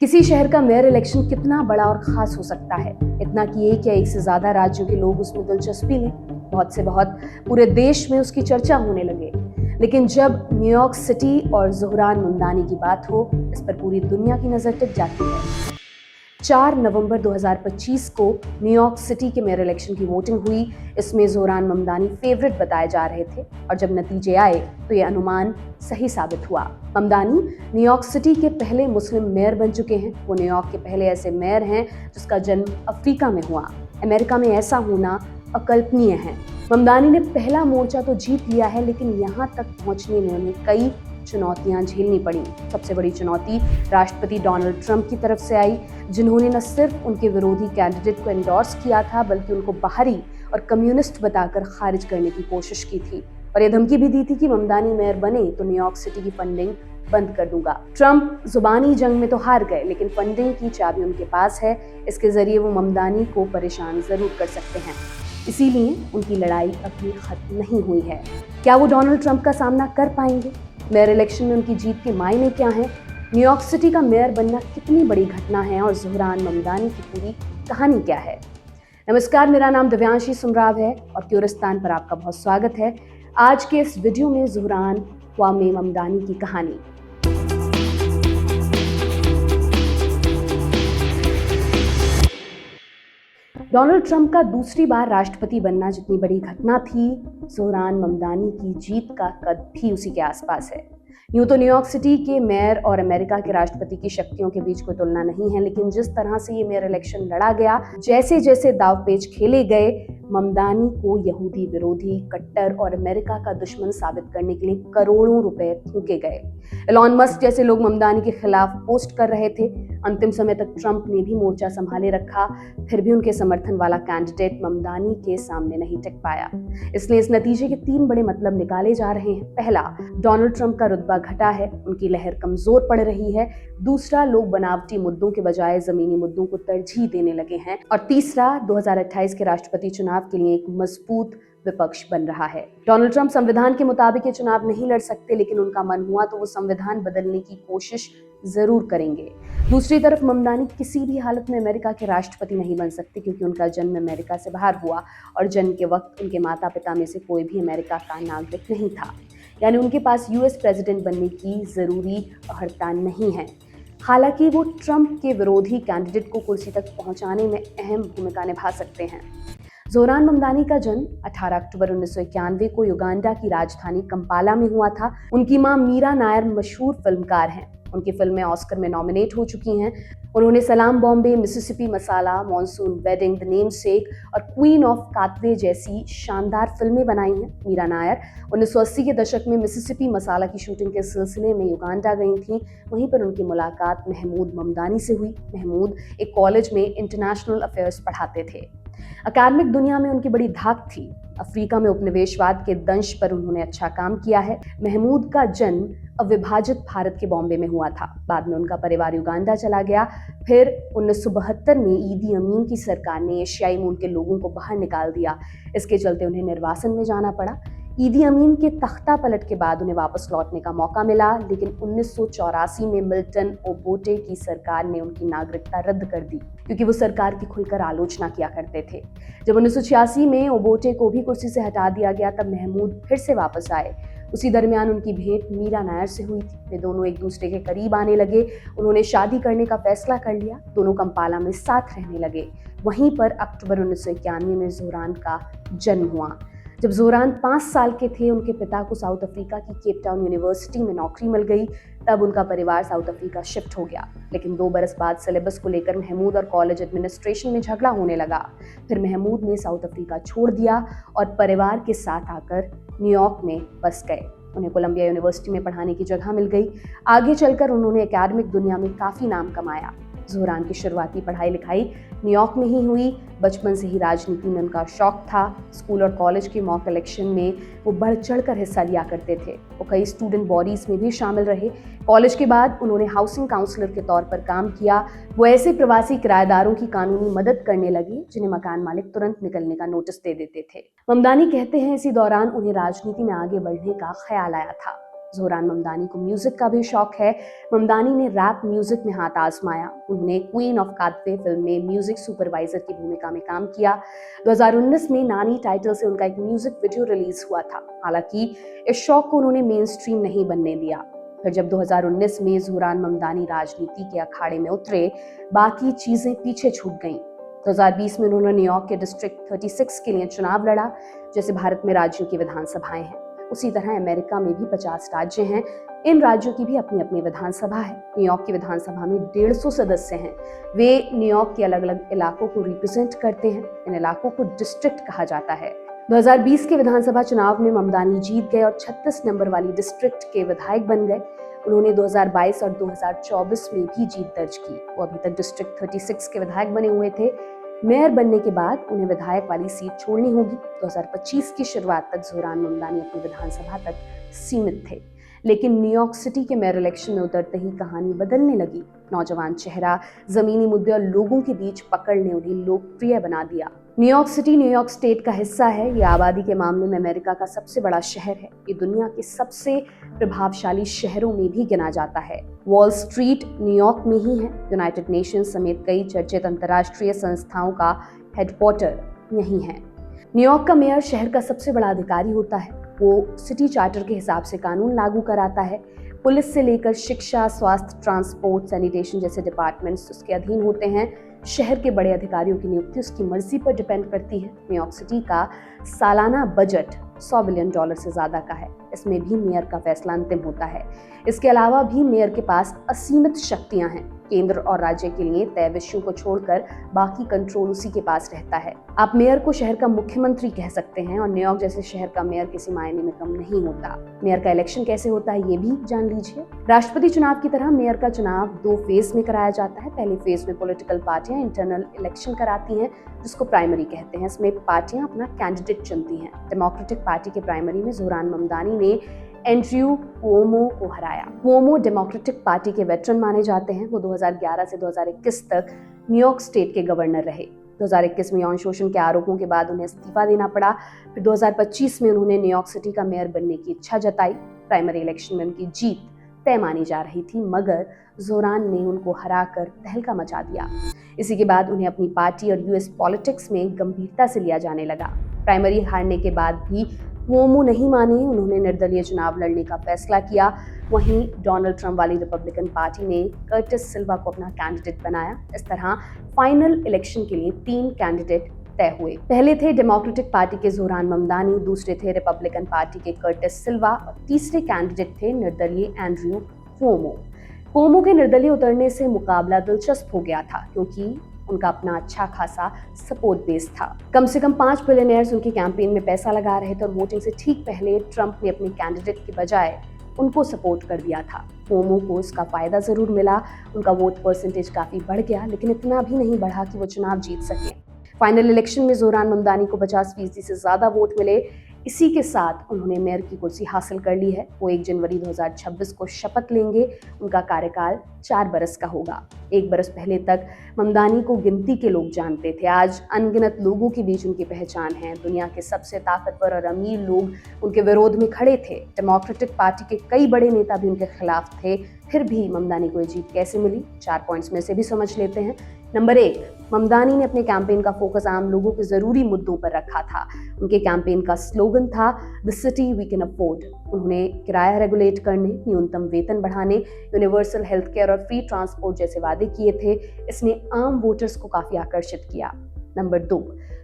किसी शहर का मेयर इलेक्शन कितना बड़ा और खास हो सकता है, इतना कि एक या एक से ज्यादा राज्यों के लोग उसमें दिलचस्पी लें। बहुत से बहुत पूरे देश में उसकी चर्चा होने लगे। लेकिन जब न्यूयॉर्क सिटी और ज़ोहरान ममदानी की बात हो, इस पर पूरी दुनिया की नजर टिक जाती है। 4 नवंबर 2025 को न्यूयॉर्क सिटी के मेयर इलेक्शन की वोटिंग हुई। इसमें ज़ोहरान ममदानी फेवरेट बताए जा रहे थे और जब नतीजे आए तो ये अनुमान सही साबित हुआ। ममदानी न्यूयॉर्क सिटी के पहले मुस्लिम मेयर बन चुके हैं। वो न्यूयॉर्क के पहले ऐसे मेयर हैं जिसका जन्म अफ्रीका में हुआ। अमेरिका में ऐसा होना अकल्पनीय है। ममदानी ने पहला मोर्चा तो जीत लिया है, लेकिन यहाँ तक पहुँचने में उन्हें कई चुनौतियां झेलनी पड़ी। सबसे बड़ी चुनौती राष्ट्रपति डोनाल्ड ट्रंप की तरफ से आई, जिन्होंने न सिर्फ उनके विरोधी कैंडिडेट को एंडोर्स किया था, बल्कि उनको बाहरी और कम्युनिस्ट बताकर खारिज करने की कोशिश की थी और ये धमकी भी दी थी कि ममदानी मेयर बने तो न्यूयॉर्क सिटी की फंडिंग बंद कर दूंगा। ट्रंप जुबानी जंग में तो हार गए, लेकिन फंडिंग की चाबी उनके पास है। इसके जरिए वो ममदानी को परेशान जरूर कर सकते हैं। इसीलिए उनकी लड़ाई अभी खत्म नहीं हुई है। क्या वो डोनाल्ड ट्रंप का सामना कर पाएंगे? मेयर इलेक्शन में उनकी जीत के मायने क्या हैं? न्यूयॉर्क सिटी का मेयर बनना कितनी बड़ी घटना है और ज़ोहरान ममदानी की पूरी कहानी क्या है? नमस्कार, मेरा नाम दिव्यांशी सुमराव है और क्यूरिस्तान पर आपका बहुत स्वागत है। आज के इस वीडियो में ज़ोहरान ख्वामे ममदानी की कहानी। डोनाल्ड ट्रंप का दूसरी बार राष्ट्रपति बनना जितनी बड़ी घटना थी, ज़ोहरान ममदानी की जीत का कद भी उसी के आसपास है। यूं तो न्यूयॉर्क सिटी के मेयर और अमेरिका के राष्ट्रपति की शक्तियों के बीच कोई तुलना नहीं है, लेकिन जिस तरह से ये मेयर इलेक्शन लड़ा गया, जैसे जैसे दावपेच खेले गए, ममदानी को यहूदी विरोधी, कट्टर और अमेरिका का दुश्मन साबित करने के लिए करोड़ों रुपए फूके गए। एलॉन मस्क जैसे लोग ममदानी के खिलाफ पोस्ट कर रहे थे। अंतिम समय तक ट्रंप ने भी मोर्चा संभाले रखा, फिर भी उनके समर्थन वाला कैंडिडेट ममदानी के सामने नहीं टिक पाया। इसलिए इस नतीजे के 3 बड़े मतलब निकाले जा रहे हैं। पहला, डोनाल्ड ट्रंप का रुतबा घटा है, उनकी लहर कमजोर पड़ रही है। दूसरा, लोग बनावटी मुद्दों के बजाय जमीनी मुद्दों को तरजीह देने लगे हैं। और तीसरा, 2028 के राष्ट्रपति चुनाव के लिए एक मजबूत विपक्ष बन रहा है। डोनाल्ड ट्रंप संविधान के मुताबिक ये चुनाव नहीं लड़ सकते, लेकिन उनका मन हुआ तो वो संविधान बदलने की कोशिश जरूर करेंगे। दूसरी तरफ ममदानी किसी भी हालत में अमेरिका के राष्ट्रपति नहीं बन सकते, क्योंकि उनका जन्म अमेरिका से बाहर हुआ और जन्म के वक्त उनके माता पिता में से कोई भी अमेरिका का नागरिक नहीं था। यानी उनके पास यूएस प्रेसिडेंट बनने की जरूरी अर्हता नहीं है। हालांकि वो ट्रंप के विरोधी कैंडिडेट को कुर्सी तक पहुंचाने में अहम भूमिका निभा सकते हैं। ज़ोहरान ममदानी का जन्म 18 अक्टूबर 1991 को युगांडा की राजधानी कंपाला में हुआ था। उनकी मां मीरा नायर मशहूर फिल्मकार हैं। उनकी फिल्में ऑस्कर में नॉमिनेट हो चुकी हैं। उन्होंने सलाम Bombay, Mississippi masala, monsoon wedding, the namesake और क्वीन ऑफ कातवे जैसी शानदार फिल्में बनाई हैं। मीरा नायर 1980 के दशक में मिसिसिपी मसाला की शूटिंग के सिलसिले में युगांडा गई थीं। वहीं पर उनकी मुलाकात महमूद ममदानी से हुई। महमूद एक कॉलेज में इंटरनेशनल अफेयर्स पढ़ाते थे। अकादमिक दुनिया में उनकी बड़ी धाक थी। अफ्रीका में उपनिवेशवाद के दंश पर उन्होंने अच्छा काम किया है। महमूद का जन्म अविभाजित भारत के बॉम्बे में हुआ था। बाद में उनका परिवार युगांडा चला गया। फिर 1972 में ईदी अमीन की सरकार ने एशियाई मूल के लोगों को बाहर निकाल दिया। इसके चलते उन्हें निर्वासन में जाना पड़ा। ईदी अमीन के तख्ता पलट के बाद उन्हें वापस लौटने का मौका मिला, लेकिन 1984 में मिल्टन ओबोटे की सरकार ने उनकी नागरिकता रद्द कर दी, क्योंकि वो सरकार की खुलकर आलोचना किया करते थे। जब 1986 में ओबोटे को भी कुर्सी से हटा दिया गया, तब महमूद फिर से वापस आए। उसी दरमियान उनकी भेंट मीरा नायर से हुई थी। वे दोनों एक दूसरे के करीब आने लगे। उन्होंने शादी करने का फैसला कर लिया। दोनों कंपाला में साथ रहने लगे। वहीं पर अक्टूबर 1991 में ज़ोहरान का जन्म हुआ। जब ज़ोहरान 5 साल के थे, उनके पिता को साउथ अफ्रीका की केप टाउन यूनिवर्सिटी में नौकरी मिल गई। तब उनका परिवार साउथ अफ्रीका शिफ्ट हो गया। लेकिन 2 बरस बाद सिलेबस को लेकर महमूद और कॉलेज एडमिनिस्ट्रेशन में झगड़ा होने लगा। फिर महमूद ने साउथ अफ्रीका छोड़ दिया और परिवार के साथ आकर न्यूयॉर्क में बस गए। उन्हें कोलंबिया यूनिवर्सिटी में पढ़ाने की जगह मिल गई। आगे चलकर उन्होंने एकेडमिक दुनिया में काफ़ी नाम कमाया। ज़ोहरान की शुरुआती पढ़ाई लिखाई न्यूयॉर्क में ही हुई। बचपन से ही राजनीति में उनका शौक था। स्कूल और कॉलेज के मॉक इलेक्शन में वो बढ़ चढ़कर हिस्सा लिया करते थे। वो कई स्टूडेंट बॉडीज में भी शामिल रहे। कॉलेज के बाद उन्होंने हाउसिंग काउंसलर के तौर पर काम किया। वो ऐसे प्रवासी किराएदारों की कानूनी मदद करने लगे जिन्हें मकान मालिक तुरंत निकलने का नोटिस दे देते थे। ममदानी कहते हैं इसी दौरान उन्हें राजनीति में आगे बढ़ने का ख्याल आया था। जोहरान ममदानी को म्यूजिक का भी शौक है। ममदानी ने रैप म्यूजिक में हाथ आजमाया। उन्होंने क्वीन ऑफ कादवे फिल्म में म्यूजिक सुपरवाइजर की भूमिका में काम किया। 2019 में नानी टाइटल से उनका एक म्यूजिक वीडियो रिलीज हुआ था। हालांकि इस शौक को उन्होंने मेन स्ट्रीम नहीं बनने दिया। फिर जब 2019 में जोहरान ममदानी राजनीति के अखाड़े में उतरे, बाकी चीजें पीछे छूट गईं। 2020 में उन्होंने न्यूयॉर्क के डिस्ट्रिक्ट 36 के लिए चुनाव लड़ा। जैसे भारत में राज्यों की विधानसभाएं हैं, उसी तरह अमेरिका में भी 50 राज्य हैं। इन राज्यों की भी अपनी अपनी विधानसभा है। न्यूयॉर्क की विधानसभा में 150 सदस्य हैं। वे न्यूयॉर्क के अलग अलग इलाकों को रिप्रेजेंट करते हैं। इन इलाकों को डिस्ट्रिक्ट कहा जाता है। 2020 के विधानसभा चुनाव में ममदानी जीत गए और 36 नंबर वाली डिस्ट्रिक्ट के विधायक बन गए। उन्होंने 2022 और 2024 में भी जीत दर्ज की। वो अभी तक डिस्ट्रिक्ट 36 के विधायक बने हुए थे। मेयर बनने के बाद उन्हें विधायक वाली सीट छोड़नी होगी। 2025 की शुरुआत तक जोहरान ममदानी अपनी विधानसभा तक सीमित थे, लेकिन न्यूयॉर्क सिटी के मेयर इलेक्शन में उतरते ही कहानी बदलने लगी। नौजवान चेहरा, जमीनी मुद्दे और लोगों के बीच पकड़ ने उन्हें लोकप्रिय बना दिया। न्यूयॉर्क सिटी न्यूयॉर्क स्टेट का हिस्सा है। ये आबादी के मामले में अमेरिका का सबसे बड़ा शहर है। ये दुनिया के सबसे प्रभावशाली शहरों में भी गिना जाता है। वॉल स्ट्रीट न्यूयॉर्क में ही है। यूनाइटेड नेशंस समेत कई चर्चित अंतर्राष्ट्रीय संस्थाओं का हेडक्वार्टर यहीं है। न्यूयॉर्क का मेयर शहर का सबसे बड़ा अधिकारी होता है। वो सिटी चार्टर के हिसाब से कानून लागू कराता है। पुलिस से लेकर शिक्षा, स्वास्थ्य, ट्रांसपोर्ट, सैनिटेशन जैसे डिपार्टमेंट्स उसके अधीन होते हैं। शहर के बड़े अधिकारियों की नियुक्ति उसकी मर्जी पर डिपेंड करती है। न्यूयॉर्क सिटी का सालाना बजट $100 बिलियन से ज्यादा का है। इसमें भी मेयर का फैसला अंतिम होता है। इसके अलावा भी मेयर के पास असीमित शक्तियां हैं। केंद्र और राज्य के लिए तय विषयों को छोड़कर बाकी कंट्रोल उसी के पास रहता है। आप मेयर को शहर का मुख्यमंत्री कह सकते हैं और न्यूयॉर्क जैसे शहर का मेयर किसी मायने में कम नहीं होता। मेयर का इलेक्शन कैसे होता है ये भी जान लीजिए। राष्ट्रपति चुनाव की तरह मेयर का चुनाव 2 फेज में कराया जाता है। पहले फेज में पॉलिटिकल पार्टियां इंटरनल इलेक्शन कराती हैं, जिसको प्राइमरी कहते हैं। इसमें पार्टियां अपना कैंडिडेट चुनती हैं। डेमोक्रेटिक पार्टी के प्राइमरी में जोहरान ममदानी ने एंड्रयू कुओमो को हराया। कुओमो डेमोक्रेटिक पार्टी के वेटरन माने जाते हैं। वो 2011 से 2021 तक न्यूयॉर्क स्टेट के गवर्नर रहे। 2021 में यौन शोषण के आरोपों के बाद उन्हें इस्तीफा देना पड़ा। फिर 2025 में उन्होंने न्यूयॉर्क सिटी का मेयर बनने की इच्छा जताई। प्राइमरी इलेक्शन में उनकी जीत तय मानी जा रही थी, मगर जोहरान ने उनको हराकर तहलका मचा दिया। इसी के बाद उन्हें अपनी पार्टी और यूएस पॉलिटिक्स में गंभीरता से लिया जाने लगा। प्राइमरी हारने के बाद भी कुओमो नहीं माने। उन्होंने निर्दलीय चुनाव लड़ने का फैसला किया। वहीं डोनाल्ड ट्रंप वाली रिपब्लिकन पार्टी ने कर्टिस सिल्वा को अपना कैंडिडेट बनाया। इस तरह फाइनल इलेक्शन के लिए 3 कैंडिडेट तय हुए। पहले थे डेमोक्रेटिक पार्टी के जोहरान ममदानी, दूसरे थे रिपब्लिकन पार्टी के कर्टिस सिल्वा और तीसरे कैंडिडेट थे निर्दलीय एंड्रयू कुओमो। कुओमो के निर्दलीय उतरने से मुकाबला दिलचस्प हो गया था, क्योंकि उनका अपना अच्छा खासा सपोर्ट बेस था। कम से कम 5 बिलियनियर्स उनकी कैंपेन में पैसा लगा रहे थे और वोटिंग से ठीक पहले ट्रंप ने अपने कैंडिडेट के बजाय उनको सपोर्ट कर दिया था। कुओमो को इसका फायदा जरूर मिला। उनका वोट परसेंटेज काफी बढ़ गया, लेकिन इतना भी नहीं बढ़ा कि वो चुनाव जीत सके। फाइनल इलेक्शन में जोहरान ममदानी को 50% से ज्यादा वोट मिले। इसी के साथ उन्होंने मेयर की कुर्सी हासिल कर ली है। वो 1 जनवरी 2026 को शपथ लेंगे। उनका कार्यकाल 4 बरस का होगा। 1 बरस पहले तक ममदानी को गिनती के लोग जानते थे। आज अनगिनत लोगों के बीच उनकी पहचान है। दुनिया के सबसे ताकतवर और अमीर लोग उनके विरोध में खड़े थे। डेमोक्रेटिक पार्टी के कई बड़े नेता भी उनके खिलाफ थे। फिर भी ममदानी को जीत कैसे मिली? 4 पॉइंट्स में से भी समझ लेते हैं। नंबर 1, ममदानी ने अपने कैंपेन का फोकस आम लोगों के जरूरी मुद्दों पर रखा था। उनके कैंपेन का स्लोगन था the city we can afford. उन्होंने किराया रेगुलेट करने, न्यूनतम वेतन बढ़ाने, यूनिवर्सल हेल्थ केयर और फ्री ट्रांसपोर्ट जैसे वादे किए थे। इसने आम वोटर्स को काफी आकर्षित किया। नंबर 2,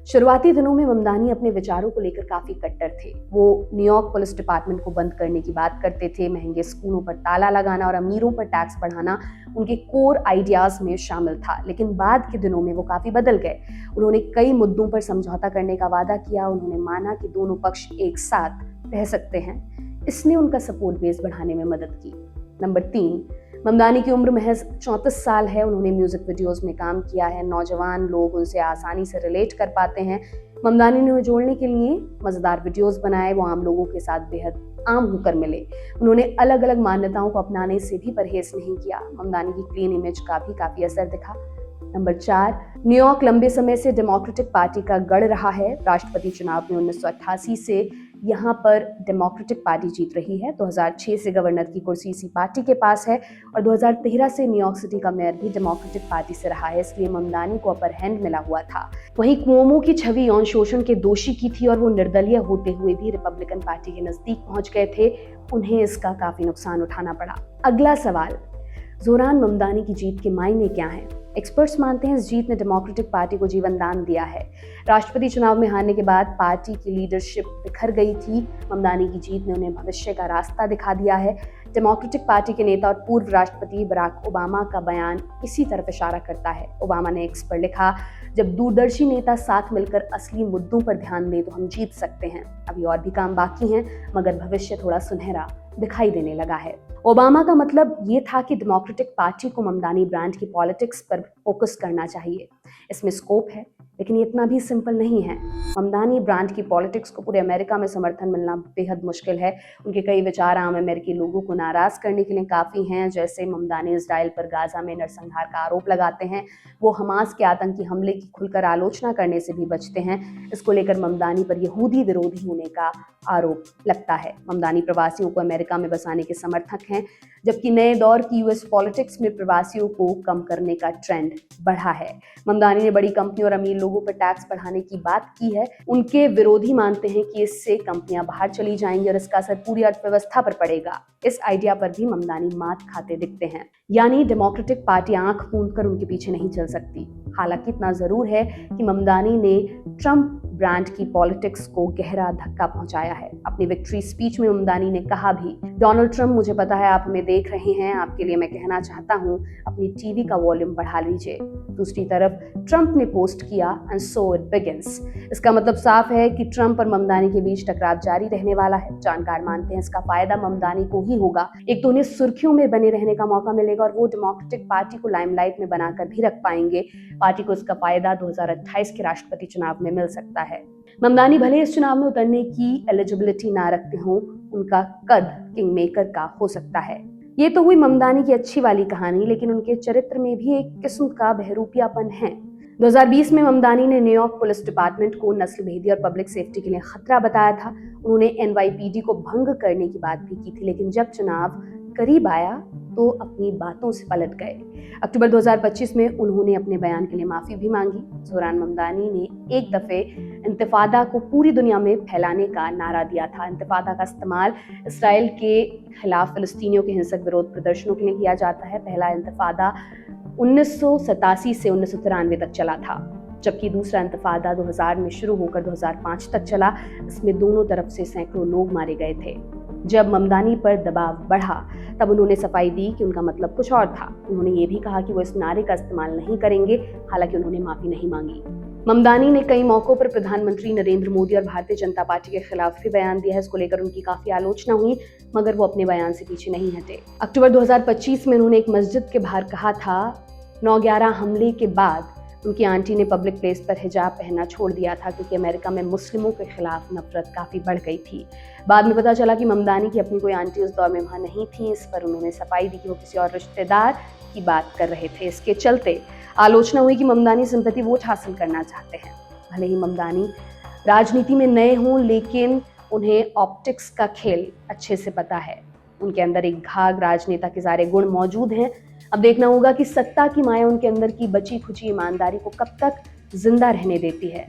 शुरुआती दिनों में ममदानी अपने विचारों को लेकर काफी कट्टर थे। वो न्यूयॉर्क पुलिस डिपार्टमेंट को बंद करने की बात करते थे। महंगे स्कूलों पर ताला लगाना और अमीरों पर टैक्स बढ़ाना उनके कोर आइडियाज में शामिल था। लेकिन बाद के दिनों में वो काफी बदल गए। उन्होंने कई मुद्दों पर समझौता करने का वादा किया। उन्होंने माना कि दोनों पक्ष एक साथ रह सकते हैं। इसने उनका सपोर्ट बेस बढ़ाने में मदद की। नंबर 3, ममदानी की उम्र महज 34 साल है। उन्होंने म्यूजिक वीडियोस में काम किया है। नौजवान लोग उनसे आसानी से रिलेट कर पाते हैं। ममदानी ने जोड़ने के लिए मजेदार वीडियोस बनाए। वो आम लोगों के साथ बेहद आम होकर मिले। उन्होंने अलग अलग मान्यताओं को अपनाने से भी परहेज नहीं किया। ममदानी की क्लीन इमेज का भी काफी असर दिखा। नंबर 4, न्यूयॉर्क लंबे समय से डेमोक्रेटिक पार्टी का गढ़ रहा है। राष्ट्रपति चुनाव में 1988 से यहाँ पर डेमोक्रेटिक पार्टी जीत रही है। 2006 से गवर्नर की कुर्सी इसी पार्टी के पास है और 2013 से न्यूयॉर्क सिटी का मेयर भी डेमोक्रेटिक पार्टी से रहा है, इसलिए ममदानी को अपर हैंड मिला हुआ था। वहीं कुओमो की छवि यौन शोषण के दोषी की थी और वो निर्दलीय होते हुए भी रिपब्लिकन पार्टी के नजदीक पहुंच गए थे। उन्हें इसका काफी नुकसान उठाना पड़ा। अगला सवाल, जोरान ममदानी की जीत के मायने क्या हैं? एक्सपर्ट्स मानते हैं इस जीत ने डेमोक्रेटिक पार्टी को जीवन दान दिया है। राष्ट्रपति चुनाव में हारने के बाद पार्टी की लीडरशिप बिखर गई थी। ममदानी की जीत ने उन्हें भविष्य का रास्ता दिखा दिया है। डेमोक्रेटिक पार्टी के नेता और पूर्व राष्ट्रपति बराक ओबामा का बयान इसी तरफ इशारा करता है। ओबामा ने एक्स पर लिखा, जब दूरदर्शी नेता साथ मिलकर असली मुद्दों पर ध्यान दें तो हम जीत सकते हैं। अभी और भी काम बाकी हैं, मगर भविष्य थोड़ा सुनहरा दिखाई देने लगा है। ओबामा का मतलब ये था कि डेमोक्रेटिक पार्टी को ममदानी ब्रांड की पॉलिटिक्स पर फोकस करना चाहिए। इसमें स्कोप है, लेकिन ये इतना भी सिंपल नहीं है। ममदानी ब्रांड की पॉलिटिक्स को पूरे अमेरिका में समर्थन मिलना बेहद मुश्किल है। उनके कई विचार आम अमेरिकी लोगों को नाराज करने के लिए काफ़ी हैं। जैसे ममदानी इजराइल पर गाजा में नरसंहार का आरोप लगाते हैं। वो हमास के आतंकी हमले की खुलकर आलोचना करने से भी बचते हैं। इसको लेकर ममदानी पर यहूदी विरोधी होने का आरोप लगता है। ममदानी प्रवासियों को अमेरिका में बसाने के समर्थक हैं, जबकि नए दौर की यूएस पॉलिटिक्स में प्रवासियों को कम करने का ट्रेंड बढ़ा है। ममदानी ने बड़ी कंपनी और अमीर लोगों पर टैक्स बढ़ाने की बात की है। उनके विरोधी मानते हैं कि इससे कंपनियां बाहर चली जाएंगी और इसका असर पूरी अर्थव्यवस्था पर पड़ेगा। इस आइडिया पर भी ममदानी मात खाते दिखते हैं, यानी डेमोक्रेटिक पार्टी आंख मूंद कर उनके पीछे नहीं चल सकती। हालांकि इतना जरूर है कि ममदानी ने ट्रंप ब्रांड की पॉलिटिक्स को गहरा धक्का पहुंचाया है। अपनी विक्ट्री स्पीच में ममदानी ने कहा भी, डोनाल्ड ट्रंप, मुझे पता है आप हमें देख रहे हैं, आपके लिए मैं कहना चाहता हूं, अपनी टीवी का वॉल्यूम बढ़ा लीजिए। दूसरी तरफ ट्रंप ने पोस्ट किया, एंड सो इट बिगिंस। इसका मतलब साफ है कि ट्रंप और ममदानी के बीच टकराव जारी रहने वाला है। जानकार मानते हैं इसका फायदा ममदानी को ही होगा। एक तो उन्हें सुर्खियों में बने रहने का मौका मिलेगा और वो डेमोक्रेटिक पार्टी को लाइमलाइट में बनाकर भी रख पाएंगे। पार्टी को इसका फायदा 2028 के राष्ट्रपति चुनाव में मिल सकता है। ममदानी भले इस चुनाव में उतरने की एलिजिबिलिटी ना रखते हों, उनका कद किंग मेकर का हो सकता है। ये तो हुई ममदानी की अच्छी वाली कहानी, लेकिन उनके चरित्र में भी एक किस्म का बहरूपियापन है। 2020 में ममदानी ने न्यूयॉर्क पुलिस डिपार्टमेंट को नस्लभेदी और पब्लिक सेफ्टी के लिए खतरा बताया था। उन्होंने NYPD को भंग करने की बात भी की थी, लेकिन जब चुनाव करीब आया तो अपनी बातों से पलट गए। अक्टूबर 2025 में उन्होंने अपने बयान के लिए माफी भी मांगी। जोरान ममदानी ने एक दफे इंतिफादा को पूरी दुनिया में फैलाने का नारा दिया था। इंतिफादा का इस्तेमाल इसराइल के खिलाफ फिलिस्तीनियों के हिंसक विरोध प्रदर्शनों के लिए किया जाता है। पहला इंतिफादा 1987 से 1993 तक चला था, जबकि दूसरा इंतिफादा 2000 में शुरू होकर 2005 तक चला। इसमें दोनों तरफ से सैकड़ों लोग मारे गए थे। जब ममदानी पर दबाव बढ़ा तब उन्होंने सफाई दी कि उनका मतलब कुछ और था। उन्होंने ये भी कहा कि वो इस नारे का इस्तेमाल नहीं करेंगे, हालांकि उन्होंने माफी नहीं मांगी। ममदानी ने कई मौकों पर प्रधानमंत्री नरेंद्र मोदी और भारतीय जनता पार्टी के खिलाफ भी बयान दिया है। इसको लेकर उनकी काफी आलोचना हुई, मगर वो अपने बयान से पीछे नहीं हटे। अक्टूबर 2025 में उन्होंने एक मस्जिद के बाहर कहा था, 9/11 हमले के बाद उनकी आंटी ने पब्लिक प्लेस पर हिजाब पहनना छोड़ दिया था, क्योंकि अमेरिका में मुस्लिमों के खिलाफ नफरत काफी बढ़ गई थी। बाद में पता चला कि ममदानी की अपनी कोई आंटी उस दौर में वहां नहीं थी। इस पर उन्होंने सफाई दी कि वो किसी और रिश्तेदार की बात कर रहे थे। इसके चलते आलोचना हुई कि ममदानी सिंपैथी वोट हासिल करना चाहते हैं। भले ही ममदानी राजनीति में नए हों, लेकिन उन्हें ऑप्टिक्स का खेल अच्छे से पता है। उनके अंदर एक घाघ राजनेता के सारे गुण मौजूद हैं। अब देखना होगा कि सत्ता की माया उनके अंदर की बची खुची ईमानदारी को कब तक जिंदा रहने देती है।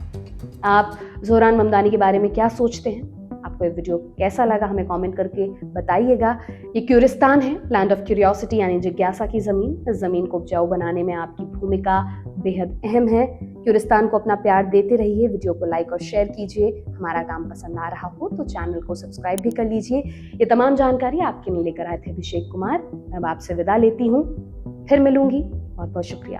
आप जोरान ममदानी के बारे में क्या सोचते हैं? आपको ये वीडियो कैसा लगा हमें कमेंट करके बताइएगा। ये क्यूरिस्तान है, लैंड ऑफ क्यूरियोसिटी यानी जिज्ञासा की जमीन। इस जमीन को उपजाऊ बनाने में आपकी भूमिका बेहद अहम है। क्यूरिस्तान को अपना प्यार देते रहिए। वीडियो को लाइक और शेयर कीजिए। हमारा काम पसंद आ रहा हो तो चैनल को सब्सक्राइब भी कर लीजिए। ये तमाम जानकारी आपके लिए लेकर आए थे अभिषेक कुमार। अब आपसे विदा लेती हूँ, फिर मिलूंगी। बहुत बहुत शुक्रिया।